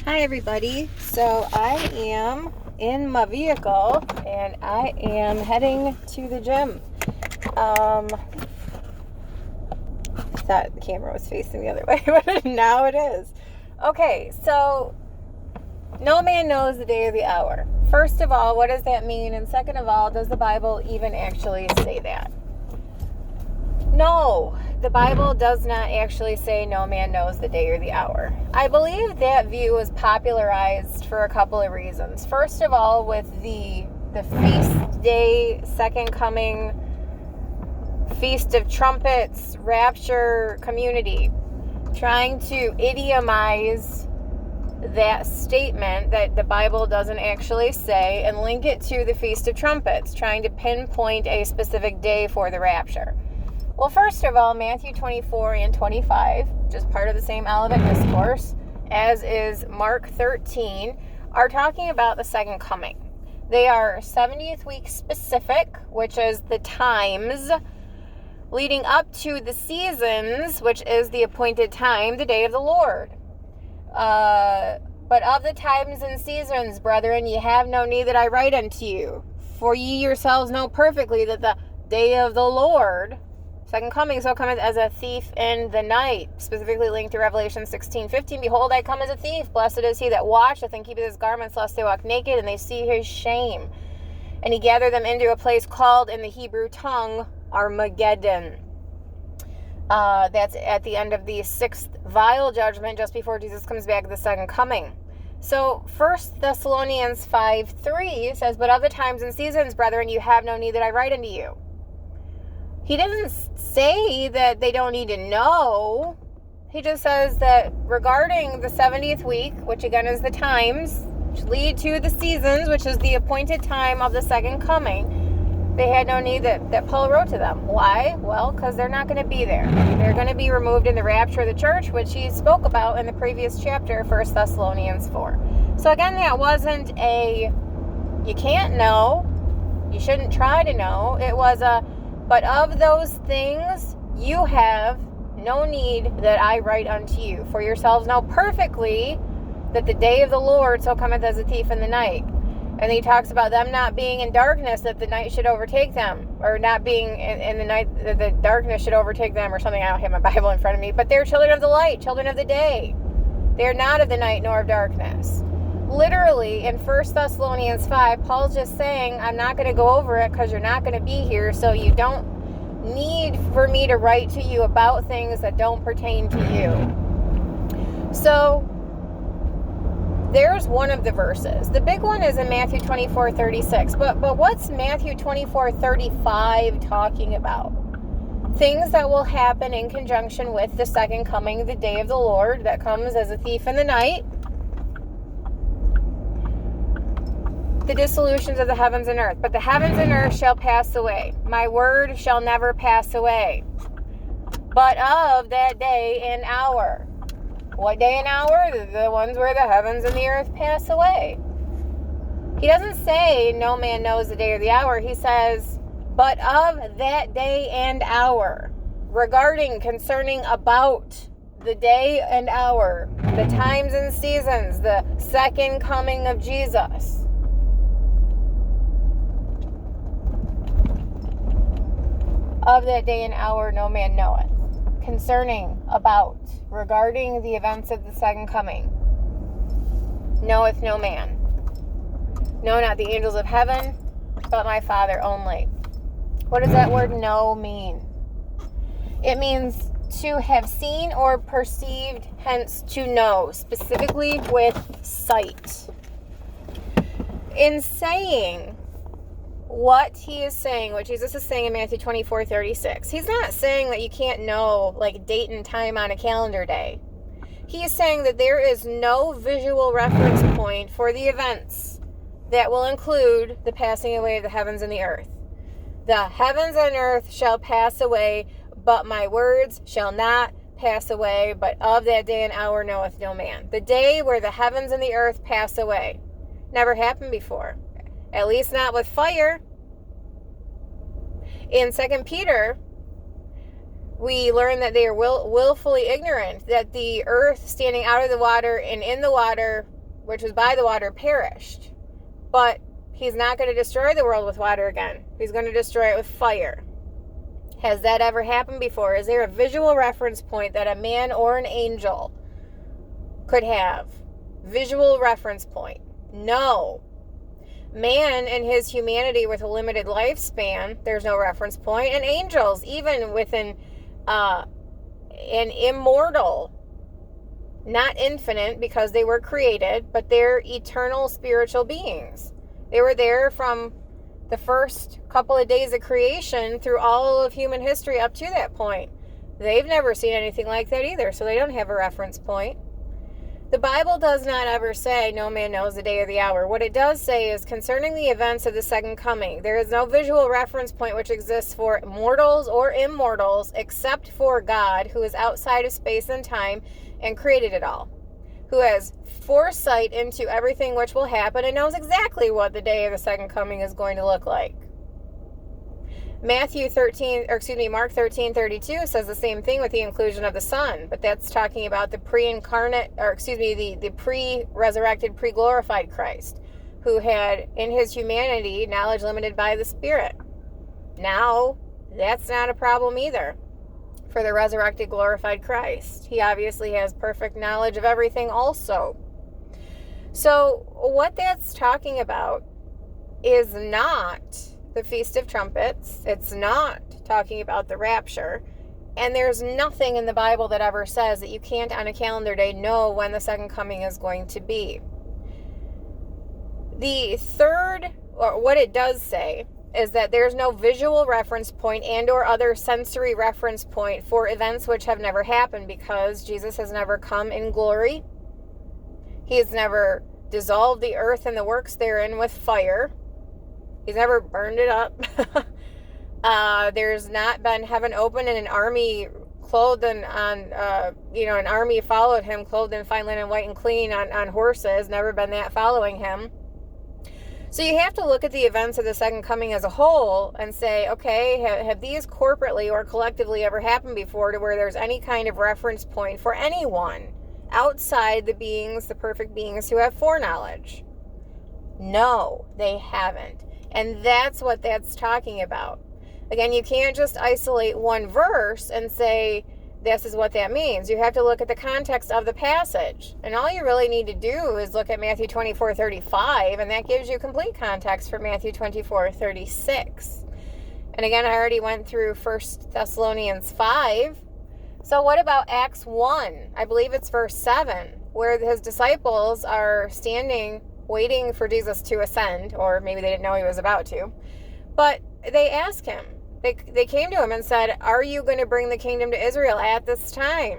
Hi everybody. So I am in my vehicle and I am heading to the gym. I thought the camera was facing the other way, but now it is. Okay, so no man knows the day or the hour. First of all, what does that mean? And second of all, does the Bible even actually say that? No, the Bible does not actually say no man knows the day or the hour. I believe that view was popularized for a couple of reasons. First of all, with the feast day, second coming, feast of trumpets, rapture community, trying to idiomize that statement that the Bible doesn't actually say and link it to the Feast of Trumpets, trying to pinpoint a specific day for the rapture. Well, first of all, Matthew 24 and 25, just part of the same Olivet Discourse, as is Mark 13, are talking about the second coming. They are 70th week specific, which is the times leading up to the seasons, which is the appointed time, the day of the Lord. But of the times and seasons, brethren, ye have no need that I write unto you. For ye yourselves know perfectly that the day of the Lord, second coming, so cometh as a thief in the night, specifically linked to Revelation 16:15. Behold, I come as a thief. Blessed is he that watcheth and keepeth his garments, lest they walk naked, and they see his shame. And he gathered them into a place called in the Hebrew tongue Armageddon. That's at the end of the sixth vial judgment, just before Jesus comes back at the second coming. So 1 Thessalonians 5:3 says, but of the times and seasons, brethren, you have no need that I write unto you. He doesn't say that they don't need to know. He just says that regarding the 70th week, which again is the times, which lead to the seasons, which is the appointed time of the second coming, they had no need that Paul wrote to them. Why? Well, because they're not going to be there. They're going to be removed in the rapture of the church, which he spoke about in the previous chapter, 1 Thessalonians 4. So again, that wasn't you can't know, you shouldn't try to know. It was but of those things you have no need that I write unto you. For yourselves know perfectly that the day of the Lord so cometh as a thief in the night. And he talks about them not being in darkness, that the night should overtake them. Or not being in the night, that the darkness should overtake them, or something. I don't have my Bible in front of me. But they're children of the light, children of the day. They are not of the night nor of darkness. Literally, in 1 Thessalonians 5, Paul's just saying, I'm not going to go over it because you're not going to be here, so you don't need for me to write to you about things that don't pertain to you. So there's one of the verses. The big one is in Matthew 24:36. But what's Matthew 24:35 talking about? Things that will happen in conjunction with the second coming, the day of the Lord, that comes as a thief in the night. The dissolutions of the heavens and earth. But the heavens and earth shall pass away. My word shall never pass away. But of that day and hour. What day and hour? The ones where the heavens and the earth pass away. He doesn't say no man knows the day or the hour. He says, but of that day and hour. Regarding, concerning, about the day and hour. The times and seasons. The second coming of Jesus. Of that day and hour no man knoweth. Concerning, about, regarding the events of the second coming, knoweth no man. No, not the angels of heaven, but my Father only. What does that word know mean? It means to have seen or perceived, hence to know, specifically with sight. In saying what he is saying, what Jesus is saying in Matthew 24:36. He's not saying that you can't know like date and time on a calendar day. He is saying that there is no visual reference point for the events that will include the passing away of the heavens and the earth. The heavens and earth shall pass away, but my words shall not pass away, but of that day and hour knoweth no man. The day where the heavens and the earth pass away. Never happened before. At least not with fire. In 2 Peter, we learn that they are willfully ignorant, that the earth standing out of the water and in the water, which was by the water, perished. But he's not going to destroy the world with water again. He's going to destroy it with fire. Has that ever happened before? Is there a visual reference point that a man or an angel could have? Visual reference point. No. Man in his humanity with a limited lifespan, there's no reference point. And angels, even with an immortal, not infinite because they were created, but they're eternal spiritual beings. They were there from the first couple of days of creation through all of human history up to that point. They've never seen anything like that either, so they don't have a reference point. The Bible does not ever say no man knows the day or the hour. What it does say is concerning the events of the second coming, there is no visual reference point which exists for mortals or immortals except for God, who is outside of space and time and created it all, who has foresight into everything which will happen and knows exactly what the day of the second coming is going to look like. Mark 13:32 says the same thing with the inclusion of the Son, but that's talking about the the pre-resurrected, pre-glorified Christ, who had in his humanity knowledge limited by the Spirit. Now, that's not a problem either for the resurrected, glorified Christ. He obviously has perfect knowledge of everything also. So, what that's talking about is not the Feast of Trumpets. It's not talking about the rapture. And there's nothing in the Bible that ever says that you can't on a calendar day know when the second coming is going to be. The third, or what it does say, is that there's no visual reference point and or other sensory reference point for events which have never happened, because Jesus has never come in glory. He has never dissolved the earth and the works therein with fire. He's never burned it up. There's not been heaven open and an army clothed an army followed him, clothed in fine linen, white and clean, on horses. Never been that following him. So you have to look at the events of the second coming as a whole and say, okay, have these corporately or collectively ever happened before, to where there's any kind of reference point for anyone outside the beings, the perfect beings who have foreknowledge? No, they haven't. And that's what that's talking about. Again, you can't just isolate one verse and say, this is what that means. You have to look at the context of the passage. And all you really need to do is look at Matthew 24:35, and that gives you complete context for Matthew 24:36. And again, I already went through 1 Thessalonians 5. So what about Acts 1? I believe it's verse 7, where his disciples are standing waiting for Jesus to ascend, or maybe they didn't know he was about to. But they asked him, they came to him and said, are you going to bring the kingdom to Israel at this time?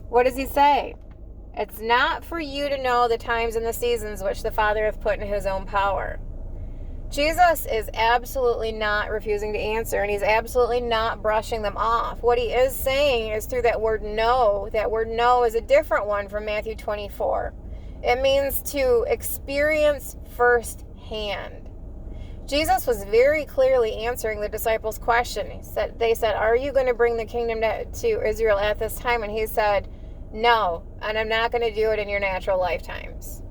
What does he say? It's not for you to know the times and the seasons which the Father hath put in his own power. Jesus is absolutely not refusing to answer, and he's absolutely not brushing them off. What he is saying is through that word know. That word know is a different one from Matthew 24. It means to experience firsthand. Jesus was very clearly answering the disciples' question. They said, are you going to bring the kingdom to Israel at this time? And he said, no, and I'm not going to do it in your natural lifetimes.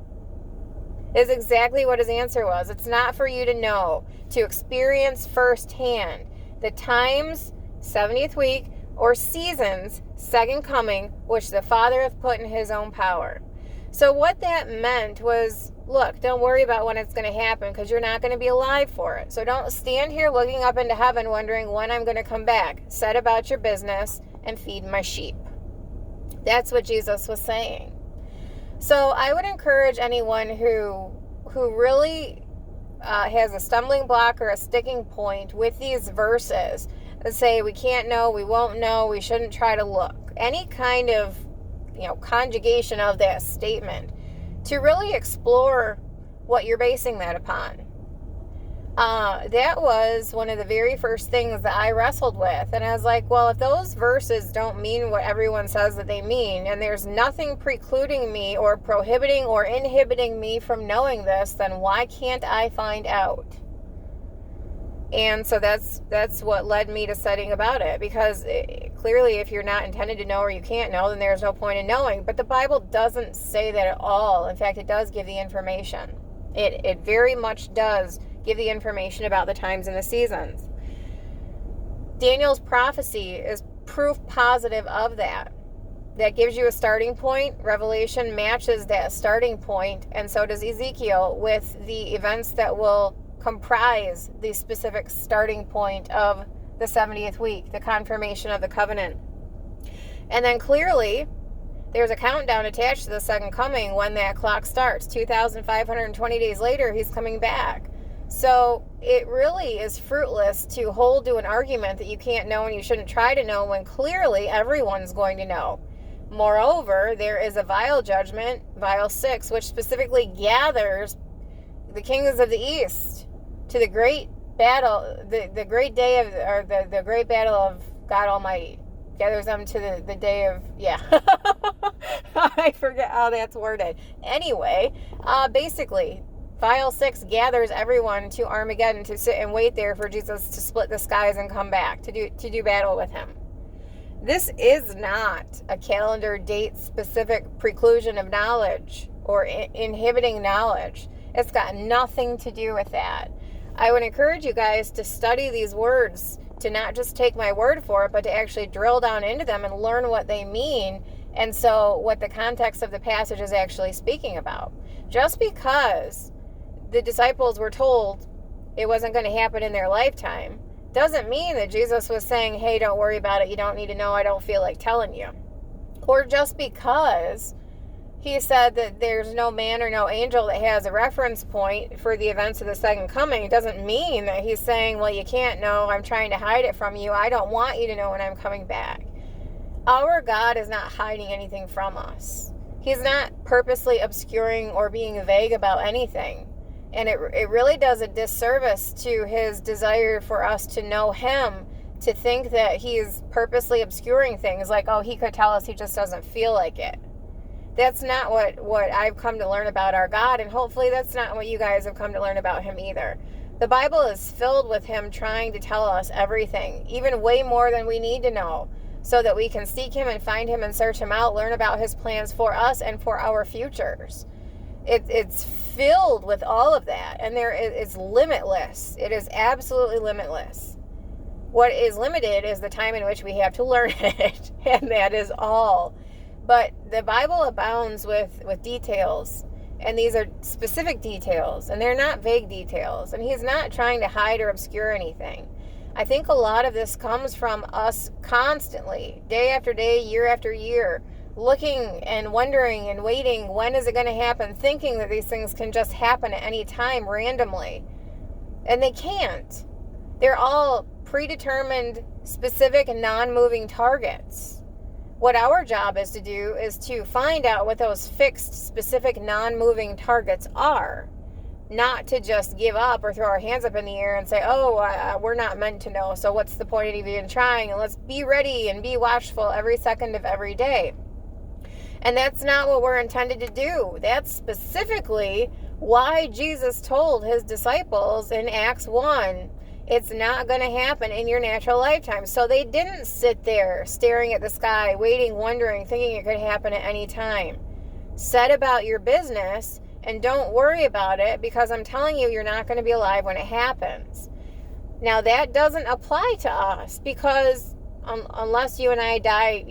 Is exactly what his answer was. It's not for you to know, to experience firsthand the times, 70th week, or seasons, second coming, which the Father hath put in his own power. So what that meant was, look, don't worry about when it's going to happen, because you're not going to be alive for it. So don't stand here looking up into heaven wondering when I'm going to come back. Set about your business and feed my sheep. That's what Jesus was saying. So I would encourage anyone who really has a stumbling block or a sticking point with these verses and say we can't know, we won't know, we shouldn't try to look. Any kind of conjugation of that statement, to really explore what you're basing that upon. That was one of the very first things that I wrestled with. And I was like, well, if those verses don't mean what everyone says that they mean, and there's nothing precluding me or prohibiting or inhibiting me from knowing this, then why can't I find out? And so that's what led me to studying about it, because clearly if you're not intended to know or you can't know, then there's no point in knowing. But the Bible doesn't say that at all. In fact, it does give the information. It very much does give the information about the times and the seasons. Daniel's prophecy is proof positive of that. That gives you a starting point. Revelation matches that starting point, and so does Ezekiel, with the events that will comprise the specific starting point of the 70th week, the confirmation of the covenant. And then clearly, there's a countdown attached to the second coming when that clock starts. 2,520 days later, he's coming back. So it really is fruitless to hold to an argument that you can't know and you shouldn't try to know, when clearly everyone's going to know. Moreover, there is a vial judgment, vial 6, which specifically gathers the kings of the east to the great battle, the great day of, or the great battle of God Almighty. Gathers them to the day of, I forget how that's worded. Anyway, basically, vial 6 gathers everyone to Armageddon to sit and wait there for Jesus to split the skies and come back to do battle with him. This is not a calendar date specific preclusion of knowledge or inhibiting knowledge. It's got nothing to do with that. I would encourage you guys to study these words, to not just take my word for it, but to actually drill down into them and learn what they mean, and so what the context of the passage is actually speaking about. Just because the disciples were told it wasn't going to happen in their lifetime doesn't mean that Jesus was saying, hey, don't worry about it, you don't need to know, I don't feel like telling you. Or just because he said that there's no man or no angel that has a reference point for the events of the second coming, it doesn't mean that he's saying, well, you can't know, I'm trying to hide it from you, I don't want you to know when I'm coming back. Our God is not hiding anything from us. He's not purposely obscuring or being vague about anything. And it really does a disservice to his desire for us to know him, to think that he's purposely obscuring things, like, oh, he could tell us, he just doesn't feel like it. That's not what I've come to learn about our God, and hopefully that's not what you guys have come to learn about him either. The Bible is filled with him trying to tell us everything, even way more than we need to know, so that we can seek him and find him and search him out, learn about his plans for us and for our futures. It's filled with all of that, and it's limitless. It is absolutely limitless. What is limited is the time in which we have to learn it, and that is all. But the Bible abounds with details, and these are specific details, and they're not vague details, and he's not trying to hide or obscure anything. I think a lot of this comes from us constantly, day after day, year after year, looking and wondering and waiting, when is it going to happen, thinking that these things can just happen at any time randomly. And they can't. They're all predetermined, specific, and non-moving targets. What our job is to do is to find out what those fixed, specific, non-moving targets are. Not to just give up or throw our hands up in the air and say, we're not meant to know, so what's the point of even trying? And let's be ready and be watchful every second of every day. And that's not what we're intended to do. That's specifically why Jesus told his disciples in Acts 1, it's not going to happen in your natural lifetime. So they didn't sit there staring at the sky, waiting, wondering, thinking it could happen at any time. Set about your business and don't worry about it, because I'm telling you, you're not going to be alive when it happens. Now, that doesn't apply to us, because unless you and I die,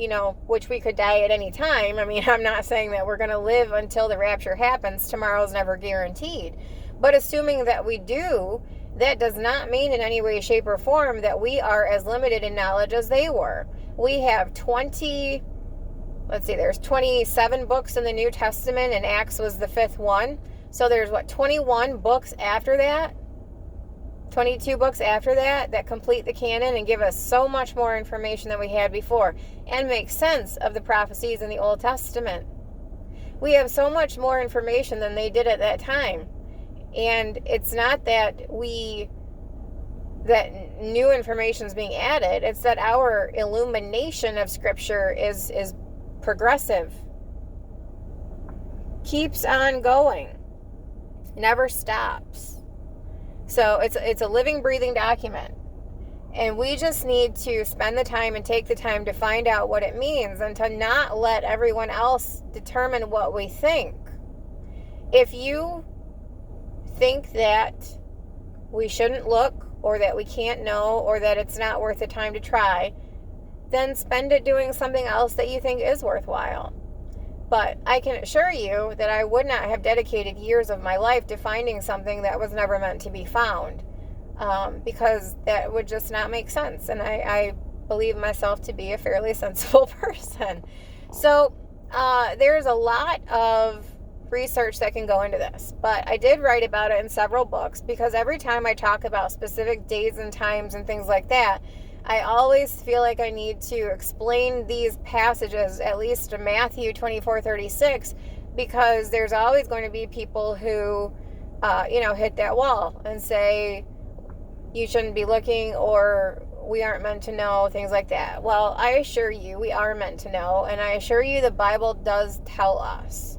which we could die at any time. I mean, I'm not saying that we're going to live until the rapture happens. Tomorrow's never guaranteed. But assuming that we do, that does not mean in any way, shape, or form that we are as limited in knowledge as they were. We have there's 27 books in the New Testament, and Acts was the 5th one. So there's 21 books after that? 22 books after that complete the canon and give us so much more information than we had before, and make sense of the prophecies in the Old Testament. We have so much more information than they did at that time. And it's not that new information is being added, it's that our illumination of Scripture is progressive, keeps on going, never stops. So it's a living, breathing document. And we just need to spend the time and take the time to find out what it means and to not let everyone else determine what we think. If you think that we shouldn't look, or that we can't know, or that it's not worth the time to try, then spend it doing something else that you think is worthwhile. But I can assure you that I would not have dedicated years of my life to finding something that was never meant to be found, because that would just not make sense. And I believe myself to be a fairly sensible person. So there's a lot of research that can go into this, but I did write about it in several books, because every time I talk about specific days and times and things like that, I always feel like I need to explain these passages, at least to Matthew 24:36, because there's always going to be people who hit that wall and say you shouldn't be looking, or we aren't meant to know, things like that. Well, I assure you we are meant to know, and I assure you the Bible does tell us.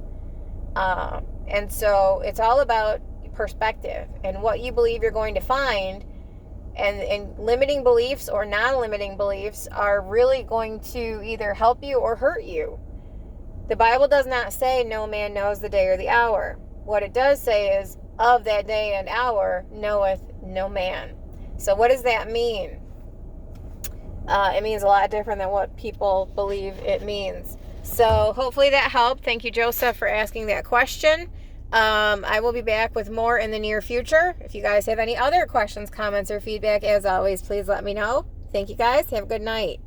And so it's all about perspective and what you believe you're going to find, and limiting beliefs or non-limiting beliefs are really going to either help you or hurt you. The Bible does not say no man knows the day or the hour. What it does say is, of that day and hour knoweth no man. So what does that mean? It means a lot different than what people believe it means. So hopefully that helped. Thank you, Joseph, for asking that question. I will be back with more in the near future. If you guys have any other questions, comments, or feedback, as always, please let me know. Thank you, guys. Have a good night.